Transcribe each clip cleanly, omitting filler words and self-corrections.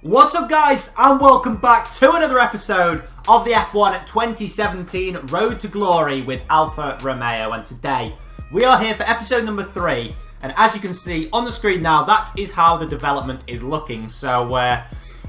What's up guys, and welcome back to another episode of the F1 2017 Road to Glory with Alfa Romeo, and today we are here for episode number 3, and as you can see on the screen now, that is how the development is looking. So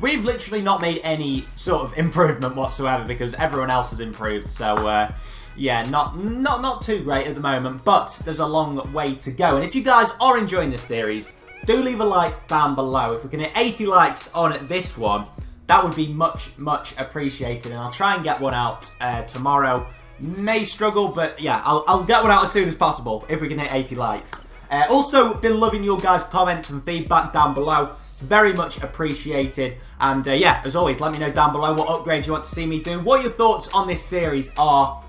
we've literally not made any sort of improvement whatsoever because everyone else has improved, so yeah, not too great at the moment, but there's a long way to go. And if you guys are enjoying this series, do leave a like down below. If we can hit 80 likes on this one, that would be much appreciated. And I'll try and get one out tomorrow. May struggle, but yeah, I'll get one out as soon as possible if we can hit 80 likes. Also, been loving your guys' comments and feedback down below. It's very much appreciated. And yeah, as always, let me know down below what upgrades you want to see me do, what your thoughts on this series are.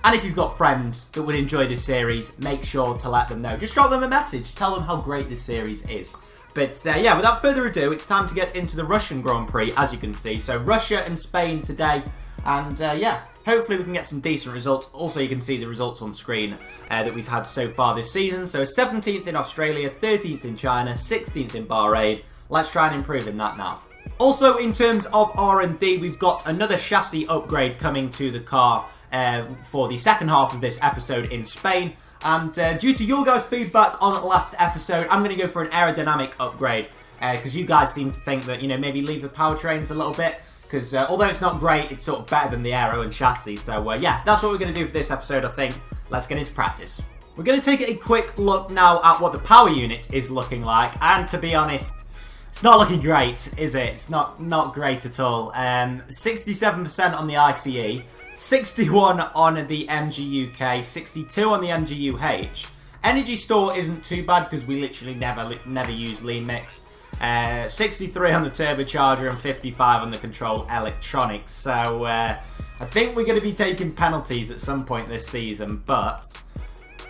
And if you've got friends that would enjoy this series, make sure to let them know. Just drop them a message. Tell them how great this series is. But yeah, without further ado, it's time to get into the Russian Grand Prix, as you can see. So Russia and Spain today. And yeah, hopefully we can get some decent results. Also, you can see the results on screen that we've had so far this season. So 17th in Australia, 13th in China, 16th in Bahrain. Let's try and improve in that now. Also, in terms of R&D, we've got another chassis upgrade coming to the car for the second half of this episode in Spain. And due to your guys' feedback on the last episode, I'm going to go for an aerodynamic upgrade. Because you guys seem to think that, you know, maybe leave the powertrains a little bit. Because although it's not great, it's sort of better than the aero and chassis. So yeah, that's what we're going to do for this episode, I think. Let's get into practice. We're going to take a quick look now at what the power unit is looking like. And to be honest, it's not looking great, is it? It's not great at all. 67% on the ICE. 61 on the MGUK, 62 on the MGUH. Energy store isn't too bad because we literally never use lean mix. 63 on the turbocharger and 55 on the control electronics. So I think we're going to be taking penalties at some point this season. But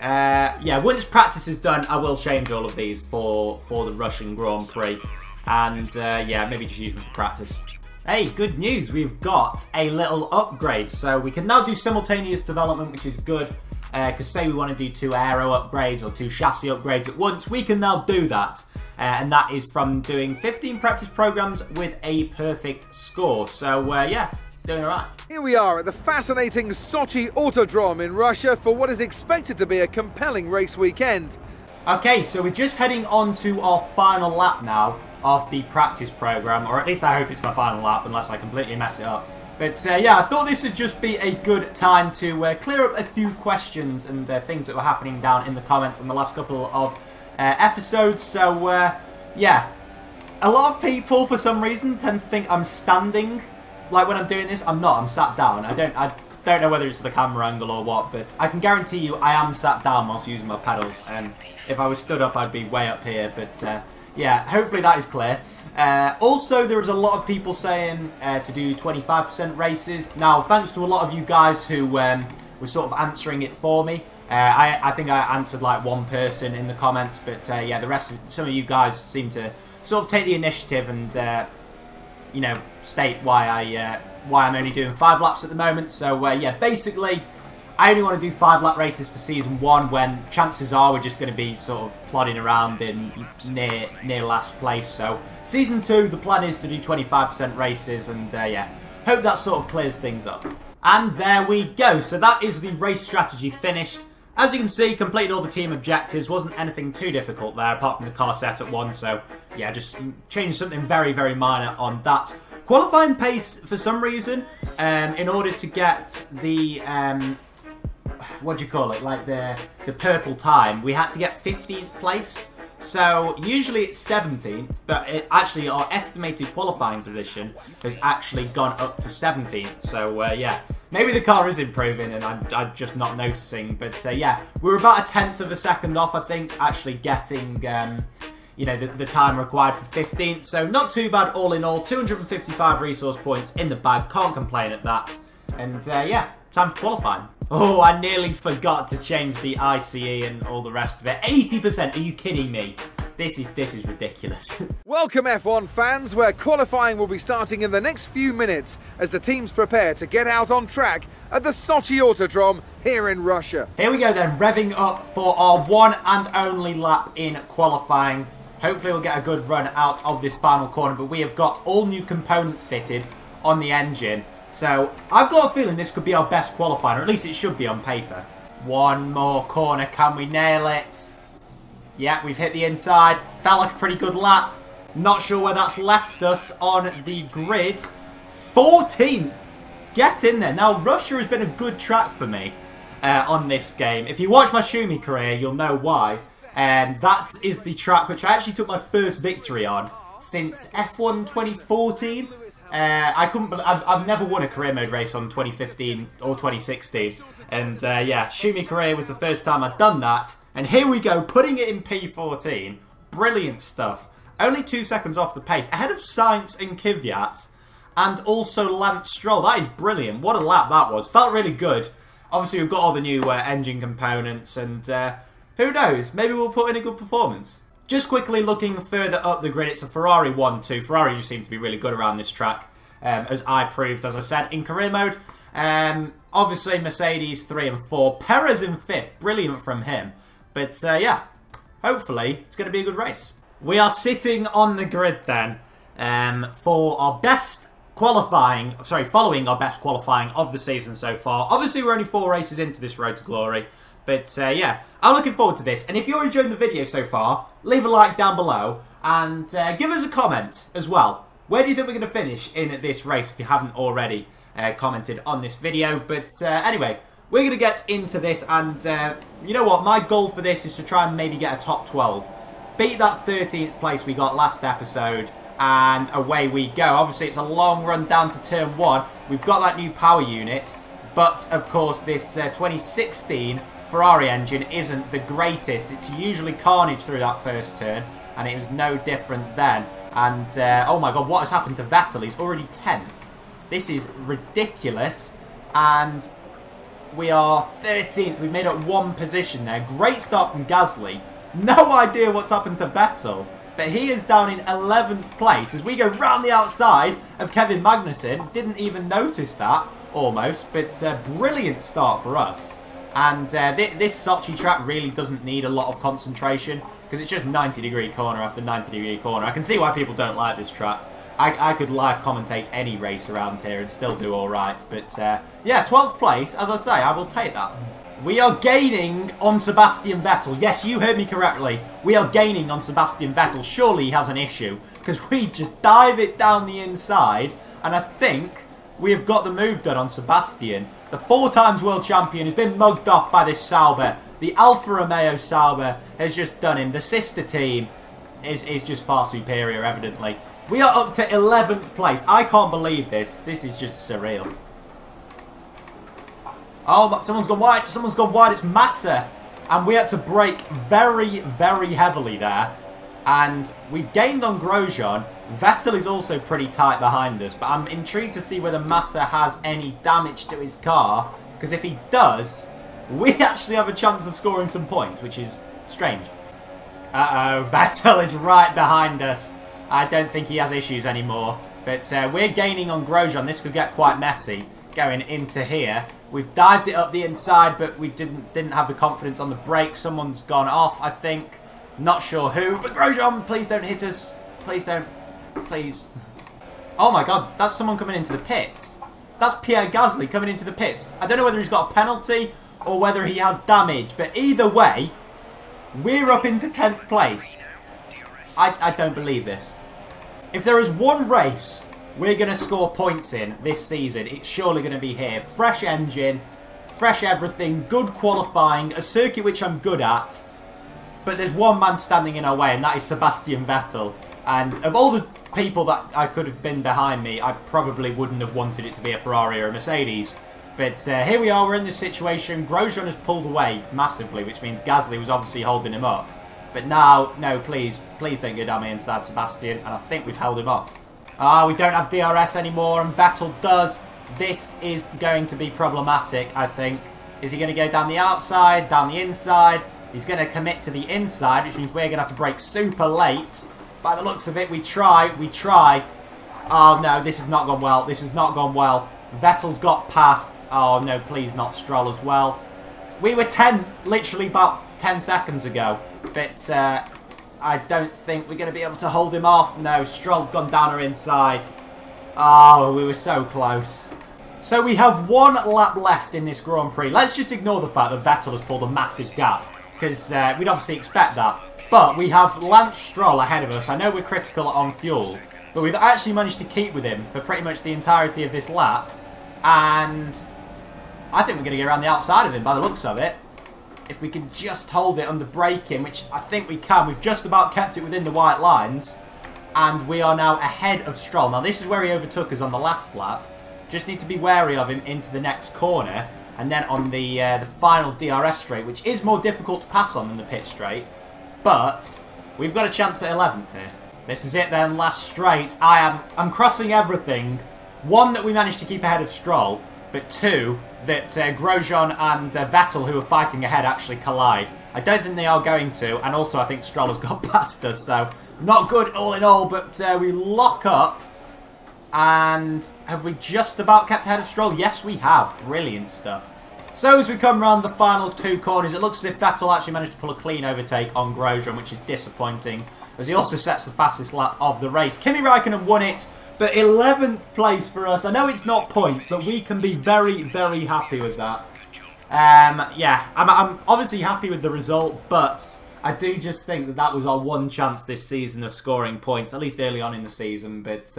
yeah, once practice is done, I will change all of these for the Russian Grand Prix. And yeah, maybe just use them for practice. Hey, good news, we've got a little upgrade. So we can now do simultaneous development, which is good. Because say we want to do 2 aero upgrades or 2 chassis upgrades at once, we can now do that. And that is from doing 15 practice programs with a perfect score. So yeah, doing alright. Here we are at the fascinating Sochi Autodrome in Russia for what is expected to be a compelling race weekend. Okay, so we're just heading on to our final lap now of the practice program, or at least I hope it's my final lap unless I completely mess it up. But yeah, I thought this would just be a good time to clear up a few questions and things that were happening down in the comments in the last couple of episodes. So yeah, a lot of people for some reason tend to think I'm standing like when I'm doing this. I'm not, I'm sat down. I don't know whether it's the camera angle or what, but I can guarantee you I am sat down whilst using my pedals, and if I was stood up I'd be way up here. But yeah, hopefully that is clear. Also, there was a lot of people saying to do 25% races. Now, thanks to a lot of you guys who were sort of answering it for me. I think I answered like one person in the comments, but yeah, the rest, some of you guys seem to sort of take the initiative and you know, state why I'm only doing 5 laps at the moment. So yeah, basically, I only want to do 5 lap races for season 1 when chances are we're just going to be sort of plodding around in near last place. So season 2, the plan is to do 25% races, and yeah, hope that sort of clears things up. And there we go. So that is the race strategy finished. As you can see, completed all the team objectives. Wasn't anything too difficult there, apart from the car set at 1. So yeah, just changed something very minor on that. Qualifying pace for some reason, in order to get the what do you call it, like the purple time, we had to get 15th place. So usually it's 17th, but actually our estimated qualifying position has actually gone up to 17th. So yeah, maybe the car is improving and I'm just not noticing. But yeah, we're about a 1/10 of a second off, I think, actually getting you know, the time required for 15th. So not too bad all in all. 255 resource points in the bag, can't complain at that. And yeah, time for qualifying. Oh, I nearly forgot to change the ICE and all the rest of it. 80%, are you kidding me? This is ridiculous. Welcome F1 fans, where qualifying will be starting in the next few minutes as the teams prepare to get out on track at the Sochi Autodrome here in Russia. Here we go then, revving up for our one and only lap in qualifying. Hopefully we'll get a good run out of this final corner. But we have got all new components fitted on the engine. So I've got a feeling this could be our best qualifying, or at least it should be on paper. One more corner. Can we nail it? Yeah, we've hit the inside. Felt like a pretty good lap. Not sure where that's left us on the grid. 14th. Get in there. Now, Russia has been a good track for me on this game. If you watch my Schumi career, you'll know why. That is the track which I actually took my first victory on since F1 2014. I've never won a career mode race on 2015 or 2016. And yeah, Schumi career was the first time I'd done that. And here we go, putting it in P14. Brilliant stuff. Only 2 seconds off the pace. Ahead of Sainz and Kvyat. And also Lance Stroll. That is brilliant. What a lap that was. Felt really good. Obviously, we've got all the new engine components. And who knows? Maybe we'll put in a good performance. Just quickly looking further up the grid. It's a Ferrari 1-2. Ferrari just seems to be really good around this track. As I proved, as I said, in career mode. Obviously, Mercedes 3 and 4. Perez in 5th. Brilliant from him. But yeah, hopefully it's going to be a good race. We are sitting on the grid then for our best qualifying, following our best qualifying of the season so far. Obviously, we're only 4 races into this Road to Glory. But yeah, I'm looking forward to this. And if you're enjoying the video so far, leave a like down below. And give us a comment as well. Where do you think we're going to finish in this race if you haven't already commented on this video? But anyway, we're going to get into this. And you know what? My goal for this is to try and maybe get a top 12. Beat that 13th place we got last episode. And away we go. Obviously, it's a long run down to turn 1. We've got that new power unit. But, of course, this 2016 Ferrari engine isn't the greatest. It's usually carnage through that first turn. And it was no different then. And, oh my god, what has happened to Vettel? He's already 10th. This is ridiculous. And we are 13th. We've made up 1 position there. Great start from Gasly. No idea what's happened to Vettel. But he is down in 11th place as we go round the outside of Kevin Magnussen. Didn't even notice that, almost. But brilliant start for us. And this Sochi track really doesn't need a lot of concentration because it's just 90-degree corner after 90-degree corner. I can see why people don't like this track. I could live commentate any race around here and still do alright. But yeah, 12th place, as I say, I will take that. We are gaining on Sebastian Vettel. Yes, you heard me correctly. We are gaining on Sebastian Vettel. Surely he has an issue because we just dive it down the inside. And I think we have got the move done on Sebastian. The 4 times world champion has been mugged off by this Sauber. The Alfa Romeo Sauber has just done him. The sister team is just far superior, evidently. We are up to 11th place. I can't believe this. This is just surreal. Oh, someone's gone wide. Someone's gone wide. It's Massa. And we had to brake very, very heavily there. And we've gained on Grosjean. Vettel is also pretty tight behind us. But I'm intrigued to see whether Massa has any damage to his car. Because if he does, we actually have a chance of scoring some points, which is strange. Uh-oh, Vettel is right behind us. I don't think he has issues anymore. But we're gaining on Grosjean. This could get quite messy going into here. We've dived it up the inside, but we didn't have the confidence on the brake. Someone's gone off, I think. Not sure who, but Grosjean, please don't hit us. Please don't. Please. Oh my god, that's someone coming into the pits. That's Pierre Gasly coming into the pits. I don't know whether he's got a penalty or whether he has damage, but either way, we're up into 10th place. I don't believe this. If there is one race we're going to score points in this season, it's surely going to be here. Fresh engine, fresh everything, good qualifying, a circuit which I'm good at. But there's one man standing in our way, and that is Sebastian Vettel. And of all the people that I could have been behind me, I probably wouldn't have wanted it to be a Ferrari or a Mercedes. But here we are, we're in this situation. Grosjean has pulled away massively, which means Gasly was obviously holding him up. But now, no, please don't go down the inside, Sebastian. And I think we've held him off. Ah, we don't have DRS anymore, and Vettel does. This is going to be problematic, I think. Is he going to go down the outside, down the inside? He's going to commit to the inside, which means we're going to have to brake super late. By the looks of it, we try. Oh, no, this has not gone well. This has not gone well. Vettel's got past. Oh, no, please not Stroll as well. We were 10th, literally about 10 seconds ago. But, I don't think we're going to be able to hold him off. No, Stroll's gone down our inside. Oh, we were so close. So we have 1 lap left in this Grand Prix. Let's just ignore the fact that Vettel has pulled a massive gap, because we'd obviously expect that. But we have Lance Stroll ahead of us. I know we're critical on fuel, but we've actually managed to keep with him for pretty much the entirety of this lap. And I think we're going to get around the outside of him by the looks of it. If we can just hold it under braking, which I think we can. We've just about kept it within the white lines. And we are now ahead of Stroll. Now, this is where he overtook us on the last lap. Just need to be wary of him into the next corner. And then on the final DRS straight, which is more difficult to pass on than the pit straight. But we've got a chance at 11th here. This is it then, last straight. I'm crossing everything. 1, that we managed to keep ahead of Stroll. But 2, that Grosjean and Vettel, who are fighting ahead, actually collide. I don't think they are going to. And also, I think Stroll has got past us. So, not good all in all. But we lock up. And have we just about kept ahead of Stroll? Yes, we have. Brilliant stuff. So, as we come around the final 2 corners, it looks as if Vettel actually managed to pull a clean overtake on Grosjean, which is disappointing, as he also sets the fastest lap of the race. Kimi Räikkönen won it, but 11th place for us. I know it's not points, but we can be very, very happy with that. Yeah, I'm obviously happy with the result, but I do just think that that was our one chance this season of scoring points, at least early on in the season. But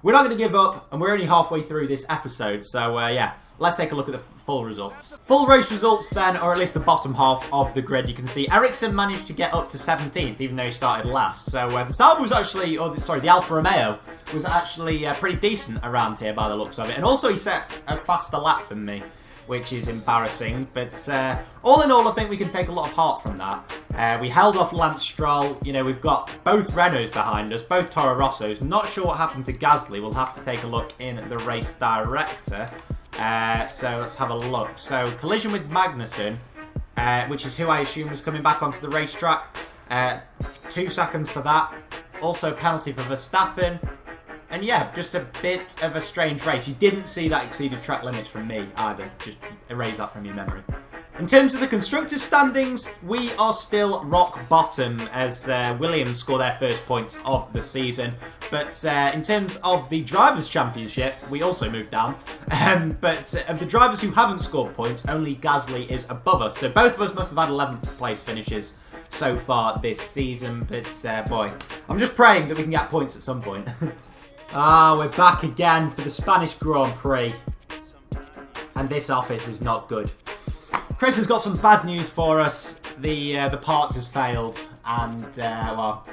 we're not going to give up, and we're only halfway through this episode. So, yeah, let's take a look at the full results. Full race results then, or at least the bottom half of the grid. You can see Ericsson managed to get up to 17th, even though he started last. So the Sauber was actually, the Alfa Romeo was actually pretty decent around here by the looks of it. And also he set a faster lap than me, which is embarrassing. But all in all, I think we can take a lot of heart from that. We held off Lance Stroll. You know, we've got both Renaults behind us, both Toro Rossos. Not sure what happened to Gasly. We'll have to take a look in the race director. So let's have a look. So collision with Magnussen, which is who I assume was coming back onto the racetrack. 2 seconds for that. Also penalty for Verstappen. And yeah, just a bit of a strange race. You didn't see that exceeded track limits from me either. Just erase that from your memory. In terms of the constructors' standings, we are still rock bottom as Williams score their first points of the season. But in terms of the Drivers' Championship, we also moved down. But of the drivers who haven't scored points, only Gasly is above us. So both of us must have had 11th place finishes so far this season. But boy, I'm just praying that we can get points at some point. We're back again for the Spanish Grand Prix. And this office is not good. Chris has got some bad news for us. The parts has failed. And, well,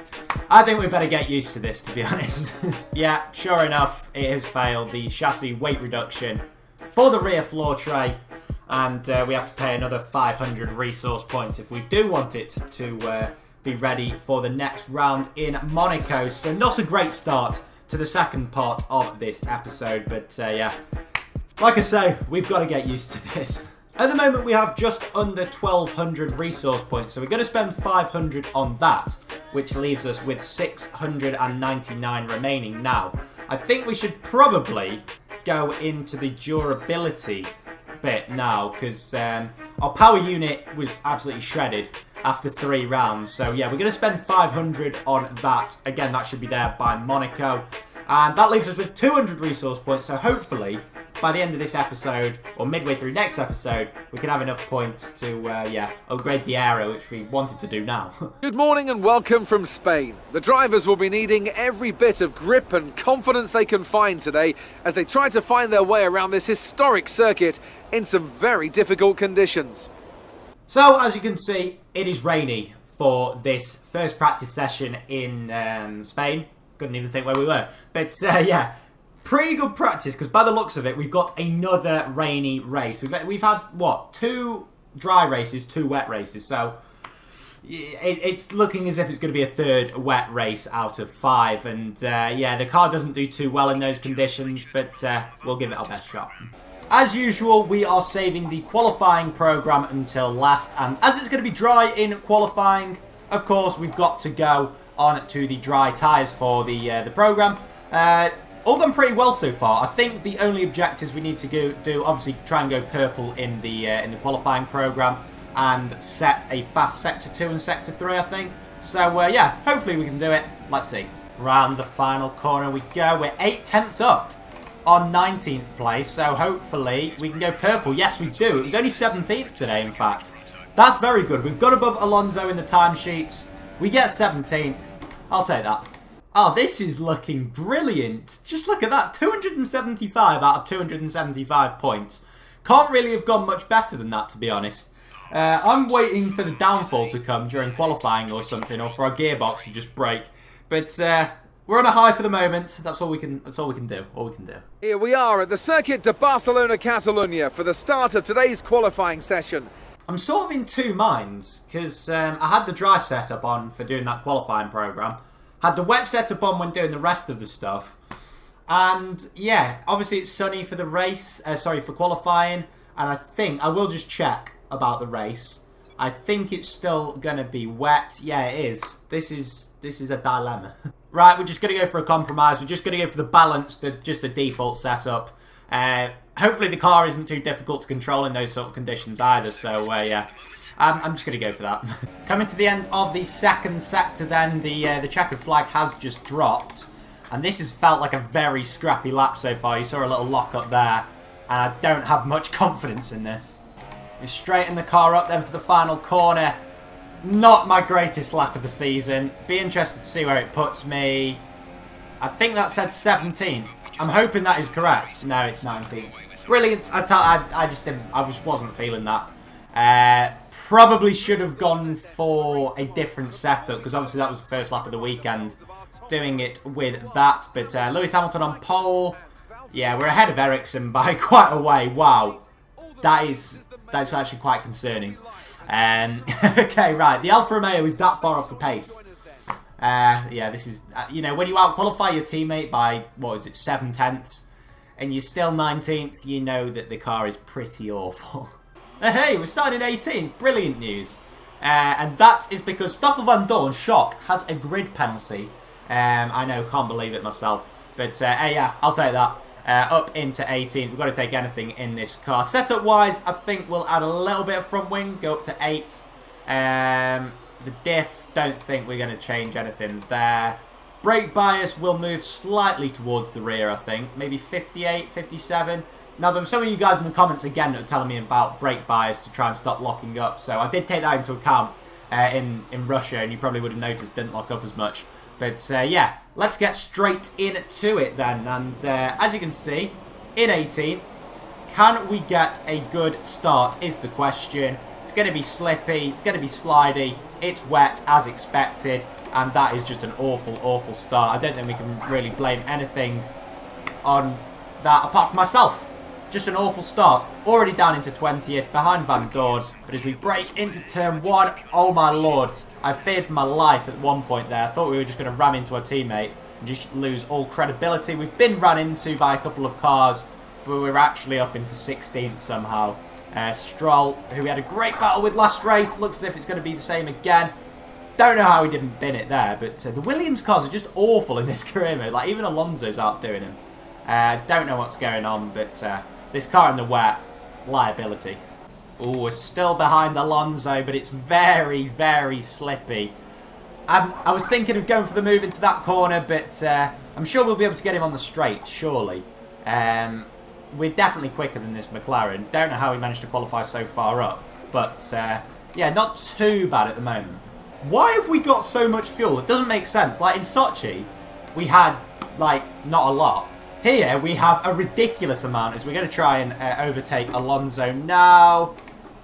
I think we better get used to this, to be honest. Yeah, sure enough, it has failed. The chassis weight reduction for the rear floor tray. And we have to pay another 500 resource points if we do want it to be ready for the next round in Monaco. So not a great start to the second part of this episode, but yeah, like I say, we've got to get used to this. At the moment, we have just under 1,200 resource points, so we're going to spend 500 on that, which leaves us with 699 remaining. Now, I think we should probably go into the durability bit now, because our power unit was absolutely shredded after 3 rounds. So yeah, we're going to spend 500 on that. Again, that should be there by Monaco. And that leaves us with 200 resource points. So hopefully, by the end of this episode, or midway through next episode, we can have enough points to, yeah, upgrade the aero, which we wanted to do now. Good morning and welcome from Spain. The drivers will be needing every bit of grip and confidence they can find today as they try to find their way around this historic circuit in some very difficult conditions. So, as you can see, it is rainy for this first practice session in Spain. Couldn't even think where we were. But, yeah, pretty good practice, because by the looks of it, we've got another rainy race. We've had, what, 2 dry races, 2 wet races. So, it's looking as if it's going to be a 3rd wet race out of 5. And, yeah, the car doesn't do too well in those conditions, but we'll give it our best shot. As usual, we are saving the qualifying program until last, and as it's going to be dry in qualifying, of course, we've got to go on to the dry tyres for the program. All gone pretty well so far. I think the only objectives we need to do, obviously, try and go purple in the qualifying program and set a fast sector 2 and sector 3. I think So, yeah, hopefully we can do it. Let's see. Round the final corner we go. We're 8 tenths up on 19th place, so hopefully we can go purple. Yes, we do. It was only 17th today, in fact. That's very good. We've got above Alonso in the timesheets. We get 17th. I'll take that. Oh, this is looking brilliant. Just look at that. 275 out of 275 points. Can't really have gone much better than that, to be honest. I'm waiting for the downfall to come during qualifying or something, or for our gearbox to just break. But we're on a high for the moment. That's all we can. That's all we can do. All we can do. Here we are at the Circuit de Barcelona, Catalunya for the start of today's qualifying session. I'm sort of in two minds because I had the dry setup on for doing that qualifying program. Had the wet setup on when doing the rest of the stuff. And yeah, obviously it's sunny for the race, for qualifying. And I think, I will just check about the race. I think it's still going to be wet. Yeah, it is. This is a dilemma. Right, we're just going to go for a compromise. We're just going to go for the balance, just the default setup. Hopefully the car isn't too difficult to control in those sort of conditions either. So yeah. I'm just going to go for that. Coming to the end of the second sector then, the checkered flag has just dropped. And this has felt like a very scrappy lap so far. You saw a little lock up there. And I don't have much confidence in this. We straighten the car up then for the final corner. Not my greatest lap of the season. Be interested to see where it puts me. I think that said 17th. I'm hoping that is correct. No, it's 19th. Brilliant. I just wasn't feeling that. Probably should have gone for a different setup because obviously that was the first lap of the weekend doing it with that. But Lewis Hamilton on pole. Yeah, we're ahead of Ericsson by quite a way. Wow. That's actually quite concerning. Okay, right. The Alfa Romeo is that far off the pace. Yeah, this is, you know, when you out-qualify your teammate by, what is it, 7 tenths, and you're still 19th, you know that the car is pretty awful. Hey, we're starting 18th. Brilliant news. And that is because Stoffel Van Dorn, shock, has a grid penalty. I know, can't believe it myself. But, hey, yeah, I'll take that. Up into 18th. We've got to take anything in this car. Setup-wise, I think we'll add a little bit of front wing, go up to 8. The diff, don't think we're going to change anything there. Brake bias will move slightly towards the rear, I think. Maybe 58, 57. Now, there were some of you guys in the comments, again, that were telling me about brake bias to try and stop locking up. So, I did take that into account in Russia, and you probably would have noticed didn't lock up as much. But, yeah, let's get straight into it then. And, as you can see, in 18th, can we get a good start is the question. It's going to be slippy, it's going to be slidey, it's wet as expected, and that is just an awful, awful start. I don't think we can really blame anything on that apart from myself. Just an awful start. Already down into 20th, behind Van Dorn. But as we break into turn 1, oh my lord. I feared for my life at one point there. I thought we were just going to ram into our teammate and just lose all credibility. We've been run into by a couple of cars, but we're actually up into 16th somehow. Stroll, who we had a great battle with last race, looks as if it's going to be the same again. Don't know how he didn't bin it there, but the Williams cars are just awful in this career mode. Like, even Alonso's outdoing him. Don't know what's going on, but this car in the wet, liability. Oh, we're still behind Alonso, but it's very, very slippy. I was thinking of going for the move into that corner, but I'm sure we'll be able to get him on the straight, surely. We're definitely quicker than this McLaren. Don't know how he managed to qualify so far up, but yeah, not too bad at the moment. Why have we got so much fuel? It doesn't make sense. Like in Sochi, we had like not a lot. Here we have a ridiculous amount as we're going to try and overtake Alonso now.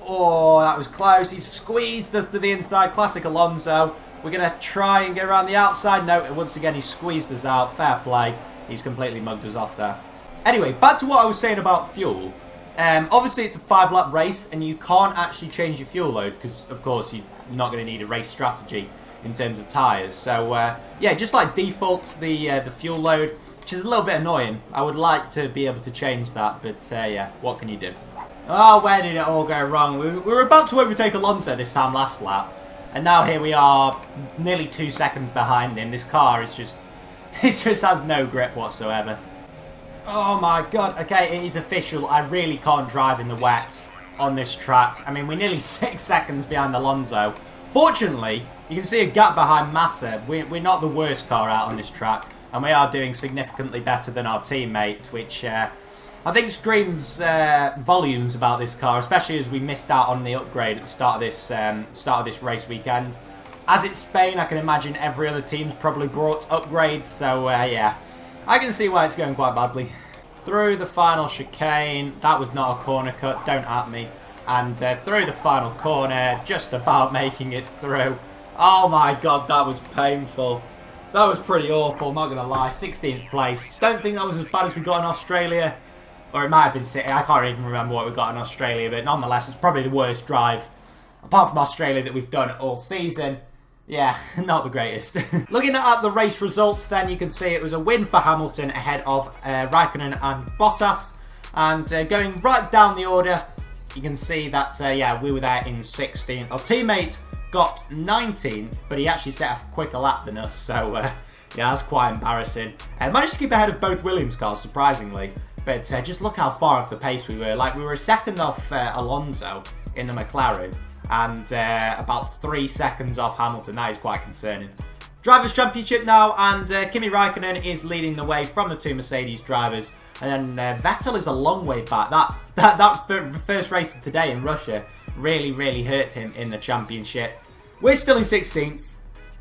Oh, that was close. He squeezed us to the inside. Classic Alonso. We're going to try and get around the outside. No, once again, he squeezed us out. Fair play. He's completely mugged us off there. Anyway, back to what I was saying about fuel. Obviously, it's a 5-lap race, and you can't actually change your fuel load because, of course, you're not going to need a race strategy in terms of tyres. So, yeah, just like default the fuel load, which is a little bit annoying. I would like to be able to change that, but yeah, what can you do? Oh, where did it all go wrong? We were about to overtake Alonso this time last lap, and now here we are, nearly 2 seconds behind him. This car is just, it just has no grip whatsoever. Oh my god, okay, it is official. I really can't drive in the wet on this track. I mean, we're nearly 6 seconds behind Alonso, Fortunately, you can see a gap behind Massa. We're not the worst car out on this track, and we are doing significantly better than our teammate, which I think screams volumes about this car, especially as we missed out on the upgrade at the start of this race weekend. As it's Spain, I can imagine every other team's probably brought upgrades, so yeah, I can see why it's going quite badly. Through the final chicane, that was not a corner cut, don't at me. And through the final corner, just about making it through. Oh my god, that was painful. That was pretty awful, not going to lie. 16th place. Don't think that was as bad as we got in Australia. Or it might have been City. I can't even remember what we got in Australia. But nonetheless, it's probably the worst drive, apart from Australia, that we've done all season. Yeah, not the greatest. Looking at the race results then, you can see it was a win for Hamilton ahead of Raikkonen and Bottas. And going right down the order, you can see that, yeah, we were there in 16th. Our teammate got 19th, but he actually set a quicker lap than us. So, yeah, that's quite embarrassing. Managed to keep ahead of both Williams cars, surprisingly. But just look how far off the pace we were. Like, we were a second off Alonso in the McLaren. And about 3 seconds off Hamilton. That is quite concerning. Drivers' Championship now, and Kimi Raikkonen is leading the way from the two Mercedes drivers. And then Vettel is a long way back. That first race of today in Russia really hurt him in the championship. We're still in 16th,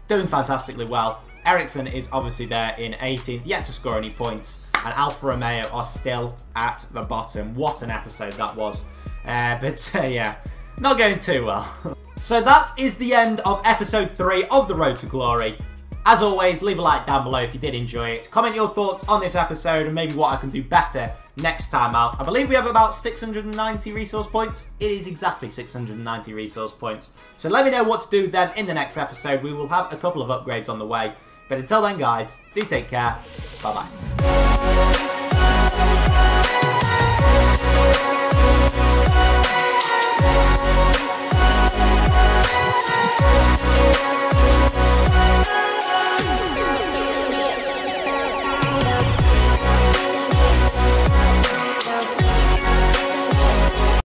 doing fantastically well. Ericsson is obviously there in 18th, yet to score any points. And Alfa Romeo are still at the bottom. What an episode that was. But yeah, not going too well. So that is the end of episode 3 of the Road to Glory. As always, leave a like down below if you did enjoy it. Comment your thoughts on this episode and maybe what I can do better next time out. I believe we have about 690 resource points. It is exactly 690 resource points. So let me know what to do then in the next episode. We will have a couple of upgrades on the way. But until then, guys, do take care. Bye-bye.